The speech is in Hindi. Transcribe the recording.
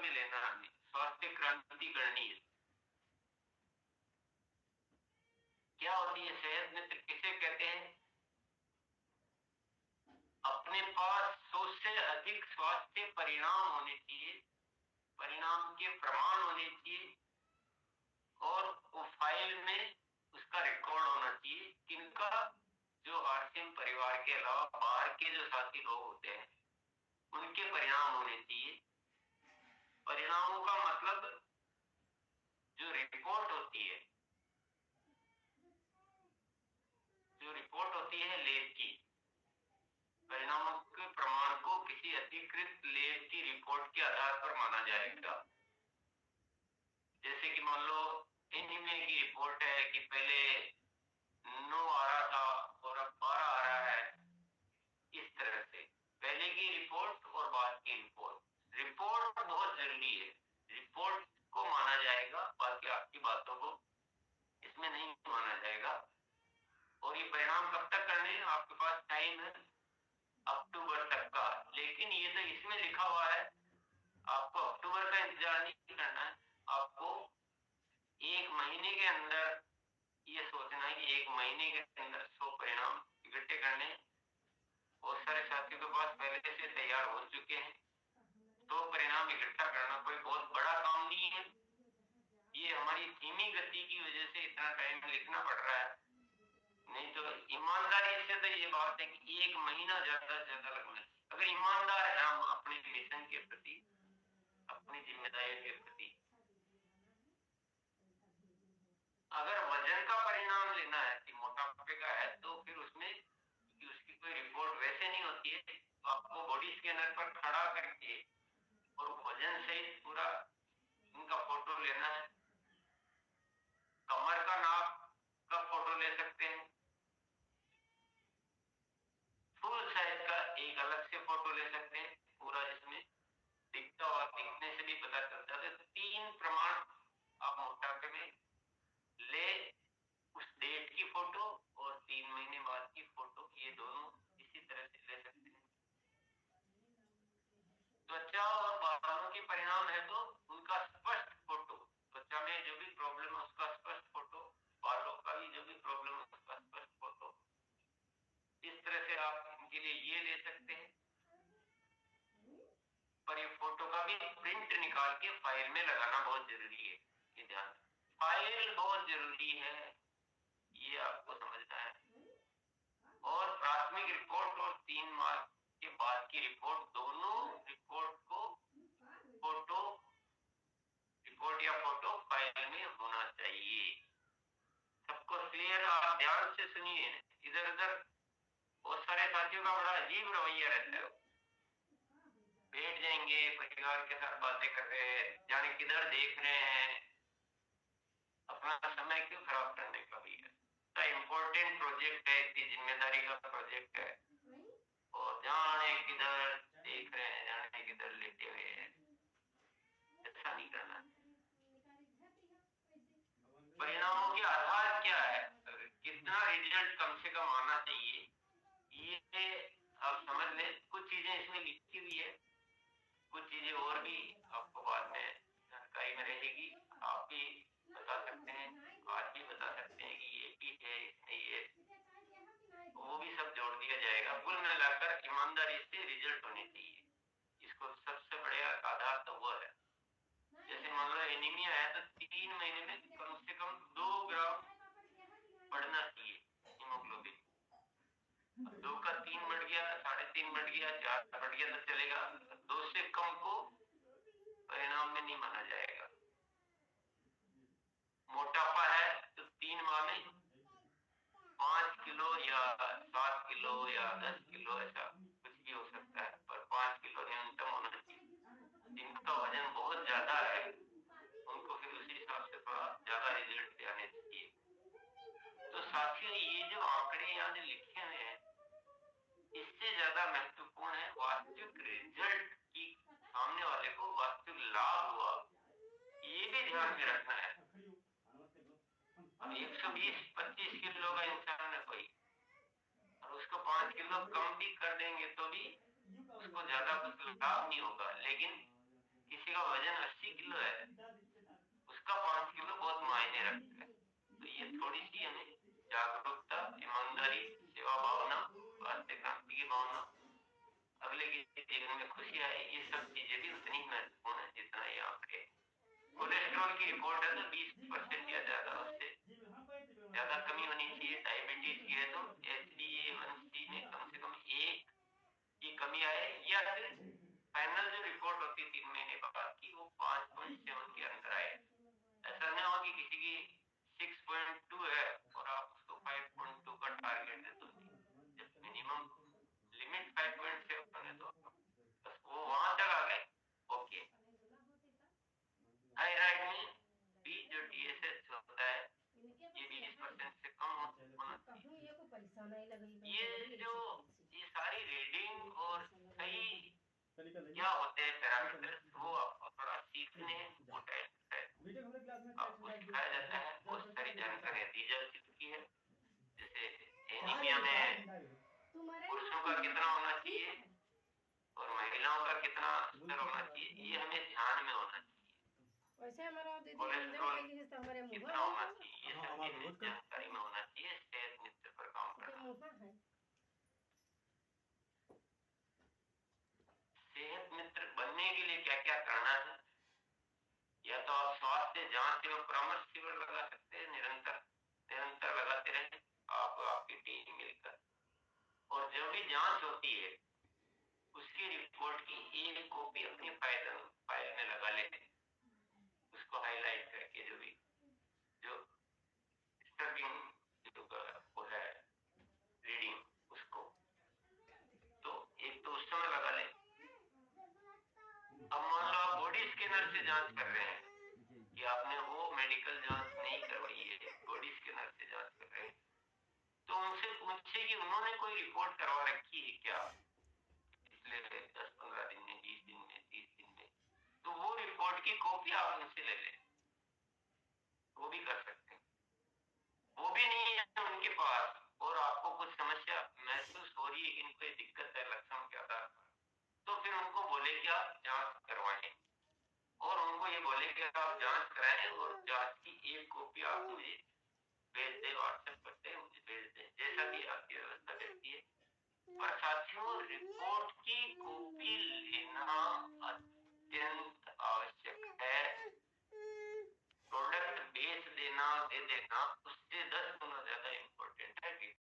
में लेना है हमें। स्वास्थ्य क्रांति करनी है। क्या होती है सेहत मित्र, किसे कहते हैं? अपने पास 100 से अधिक स्वास्थ्य परिणाम होने चाहिए, परिणाम के प्रमाण होने चाहिए, और वो फाइल में उसका रिकॉर्ड होना चाहिए। किनका? जो आरसीएम परिवार के अलावा बाहर के जो साथी लोग होते हैं उनके परिणाम होने चाहिए। परिणामों का मतलब जो रिपोर्ट होती है, जो रिपोर्ट होती है लैब की, परिणामों के प्रमाण को किसी अधिकृत लैब की रिपोर्ट के आधार पर माना जाएगा। जैसे कि मान लो एनीमिया की रिपोर्ट है कि पहले 9 आ रहा था और अब 12 आ रहा है, इस तरह से पहले की रिपोर्ट और बाद की रिपोर्ट। रिपोर्ट बहुत जरूरी है, रिपोर्ट को माना जाएगा, बाकी आपकी बातों को इसमें नहीं माना जाएगा। और ये परिणाम कब तक करने हैं? आपके पास टाइम है अक्टूबर तक का, लेकिन ये तो इसमें लिखा हुआ है आपको अक्टूबर का इंतजार नहीं करना है। आपको 1 महीने के अंदर ये सोचना है कि 1 महीने के अंदर 100 परिणाम इकट्ठे करने। बहुत सारे साथियों के पास पहले से तैयार हो चुके हैं, तो परिणाम इकट्ठा करना कोई बहुत बड़ा काम नहीं है। ये हमारी धीमी गति की वजह से इतना टाइम लिखना पड़ रहा है, नहीं तो ईमानदारी से तो ये बात है कि 1 महीना ज्यादा से ज्यादा लगना है। अगर ईमानदार है हम अपने मिशन के प्रति, अपनी जिम्मेदारियों के प्रति। अगर वजन का परिणाम लेना है कि मोटापे का है, तो फिर उसमें उसकी कोई रिपोर्ट वैसे नहीं होती है। तो आपको बॉडी स्कैनर पर खड़ा करके और वजन सहित पूरा इनका फोटो लेना है। कमर का नाप का फोटो ले सकते हैं, फुल साइज का एक अलग से फोटो ले सकते हैं, पूरा इसमें दिखता हुआ, दिखने से भी पता चलता है। 3 प्रमाण आप मोटापे में ले, उस डेट की फोटो और 3 महीने बाद की फोटो, ये दोनों इसी तरह से ले सकते हैं। त्वचा और बालों के परिणाम है तो उनका स्पष्ट फोटो, त्वचा में जो भी प्रॉब्लम है उसका स्पष्ट फोटो, बालों का भी जो भी प्रॉब्लम है उसका स्पष्ट फोटो। इस तरह से आप इनके लिए ये ले सकते हैं। पर ये फोटो का भी प्रिंट निकाल के फाइल में लगाना बहुत जरूरी है, ये ध्यान। फाइल बहुत जरूरी है, ये आपको समझना है। और प्राथमिक रिपोर्ट और 3 माह के बाद की रिपोर्ट, दोनों रिपोर्ट को फोटो, रिपोर्ट या फोटो फाइल में होना चाहिए। सबको क्लियर? आप ध्यान से सुनिए। इधर उधर बहुत सारे साथियों का बड़ा अजीब रवैया रहता है, बैठ जाएंगे परिवार के साथ बातें कर रहे हैं, जाने किधर देख रहे हैं, अपना समय क्यों खराब करने का भी है। इम्पोर्टेंट प्रोजेक्ट है, इतनी जिम्मेदारी का प्रोजेक्ट है, और जाने किधर देख रहे हैं, जाने किधर लेटे हुए हैं, ऐसा नहीं करना। परिणामों के आधार क्या है, कितना रिजल्ट कम से कम आना चाहिए, ये आप समझ लें। कुछ चीजें इसमें लिखी हुई है, कुछ चीजें और भी आपको बाद में जानकारी में रहेगी। आप भी बता सकते हैं, आज भी बता सकते हैं कि ये भी है, इसमें ये, वो भी सब जोड़ दिया जाएगा। कुल मिलाकर ईमानदारी से रिजल्ट होने चाहिए, इसको सबसे बड़ा आधार तो वो है। जैसे मान लो एनीमिया है तो 3 महीने में कम से कम 2 ग्राम बढ़ना चाहिए हीमोग्लोबिन। 2 का 3 बढ़ गया, 3.5 बढ़ गया, 4 बढ़ गया तो चलेगा, 2 से कम को परिणाम में नहीं माना जाएगा। मोटापा है तो 3 माह में 5 किलो या 7 किलो या 10 किलो, ऐसा कुछ भी हो सकता है, पर 5 किलो न्यूनतम होना चाहिए। जिनका वजन बहुत ज्यादा है उनको फिर उसी हिसाब से थोड़ा ज्यादा रिजल्ट आने चाहिए। तो साथियों, ये जो आंकड़े यहाँ जो लिखे हुए हैं, इससे ज्यादा महत्वपूर्ण है वास्तविक रिजल्ट की, सामने वाले को वास्तविक लाभ हुआ, ये भी ध्यान में रखना है। 120-25 किलो का इंसान है कोई, और उसको 5 किलो कम भी कर देंगे तो भी उसको ज्यादा कुछ लाभ नहीं होगा। लेकिन किसी का जिसका वजन 80 किलो है उसका 5 किलो बहुत मायने रखता है। तो ये थोड़ी सी हमें जागरूकता, ईमानदारी, सेवा भावना, स्वास्थ्य क्रांति की भावना, अगले के जीवन में खुशी आए, ये सब चीजें भी उतनी महत्वपूर्ण है जितना यहाँ पे कोलेस्ट्रॉल की रिपोर्ट है तो 20% या ज्यादा, उससे ज्यादा कमी होनी चाहिए। डायबिटीज की है तो HbA1c में कम से कम 1 की कमी आए, या फिर फाइनल जो रिपोर्ट होती है 3 महीने बाद की वो 5.7 के अंदर आए। ऐसा नहीं हो कि किसी की 6.2 है और आप उसको 5.2 का टारगेट दे दो। जब मिनिमम लिमिट 5.7 है तो बस वो वहां तक आ गए, ओके। थायराइड में भी जो TSH होता है ये 20% से कम होना चाहिए। ये जो ये सारी रीडिंग और सही क्या होते हैं पैरामीटर्स, वो आपको थोड़ा सीखने को टाइम है, आपको सिखाया जाता है। बहुत सारी जानकारियां दी जा चुकी है, जैसे एनीमिया में पुरुषों का कितना होना चाहिए और महिलाओं का कितना स्तर होना चाहिए, ये हमें ध्यान में होना चाहिए। वैसे हमारा कोलेस्ट्रॉल कितना होना चाहिए, ये सब चीजें जानकारी में होना चाहिए। सेहत मित्र पर काम करना, सेहत मित्र बनने के लिए क्या क्या करना है, या तो आप स्वास्थ्य जांच एवं परामर्श शिविर लगा सकते हैं, निरंतर लगाते रहे आप आपकी टीम मिलकर। और जब भी जांच होती है उसकी रिपोर्ट की एक कॉपी अपनी फाइल में लगा लेते हैं, उसको हाईलाइट करके जो स्टार्टिंग वो है रीडिंग उसको, तो एक तो उस समय लगा ले। अब मान लो आप बॉडी स्कैनर से जांच कर रहे हैं कि आपने वो मेडिकल जांच नहीं करवाई है, बॉडी स्कैनर से जांच कर रहे हैं, तो उनसे पूछे कि उन्होंने कोई रिपोर्ट करवा रखी है क्या पिछले 10-15 दिन में, 20 दिन में, 30 दिन में, तो वो रिपोर्ट की कॉपी आप उनसे ले लें, वो भी कर सकते हैं। वो भी नहीं है उनके पास और आपको कुछ समस्या महसूस हो रही है कि इनको दिक्कत है लक्षण के आधार पर, तो फिर उनको बोले कि आप जांच करवाएं, और उनको ये बोले कि आप जांच कराएं और जांच की एक कॉपी आप मुझे भेज दें, व्हाट्सएप करते हैं मुझे भेज दें, जैसा भी आपकी व्यवस्था रहती है। पर साथियों रिपोर्ट की कॉपी लेना अत्यंत आवश्यक है। प्रोडक्ट बेच देना, दे